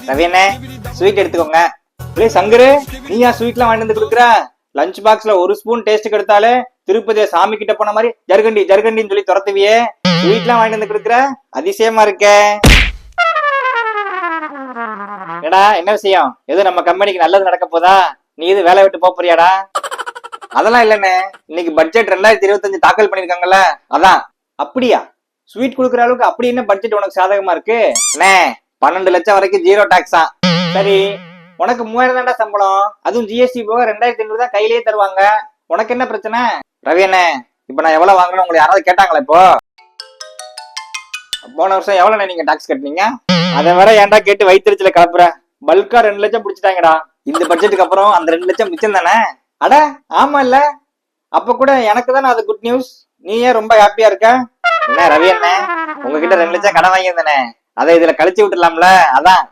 ரவி அண்ணே ஸ்வீட் எடுத்துக்கோங்க. சங்கரு நீயா ஸ்வீட்லாம் வாங்கிட்டு வந்து கொடுக்குற? லஞ்ச் பாக்ஸ்ல ஒரு ஸ்பூன் டேஸ்ட் எடுத்தாலே திருப்பதிய சாமி கிட்ட போன மாதிரி ஜர்கண்டி ஜர்கண்டின்னு சொல்லி துரத்துவியே. ஸ்வீட்லாம் வாங்கிட்டு வந்து கொடுக்குற, அதிசயமா இருக்க. ஏடா என்ன விஷயம்? எது நம்ம கம்பெனிக்கு நல்லது நடக்க போதா? நீ இது வேலை விட்டு போறியாடா? அதெல்லாம் இல்லண்ணே, இன்னைக்கு பட்ஜெட் 2025 தாக்கல் பண்ணிருக்காங்கல்ல, அதான். அப்படியா? ஸ்வீட் குடுக்குற அளவுக்கு அப்படி என்ன பட்ஜெட் உனக்கு சாதகமா இருக்கு? அண்ணே 12 லட்சம் வரைக்கும் ஜீரோ டாக்ஸா. சரி, உனக்கு 3000 தான்டா சம்பளம், அதுவும் ஜிஎஸ்டி போக 2500 தான் கையிலேயே தருவாங்க. உனக்கு என்ன பிரச்சனை? ரவி அண்ணே, இப்ப நான் எவ்வளவு வாங்குறேன்னு உங்களை யாராவது கேட்டாங்களா? இப்போ போன வருஷம் எவ்வளவு நீங்க டாக்ஸ் கட்டினீங்க? அதை வர ஏன்டா கேட்டு வயிற்றுல கலப்புற? பல்கா 2 லட்சம் பிடிச்சிட்டாங்கடா. இந்த பட்ஜெட்டுக்கு அப்புறம் அந்த 2 லட்சம் மிச்சம் தானே? அட ஆமா இல்ல, அப்ப கூட எனக்கு தானே அது குட் நியூஸ். நீ ஏன் ரொம்ப ஹாப்பியா இருக்க? என்ன ரவி அண்ணே, உங்ககிட்ட 2 லட்சம் கடன் வாங்கியிருந்தேனே, அதை இதுல கழிச்சு விட்டுலாம்ல, அதான்.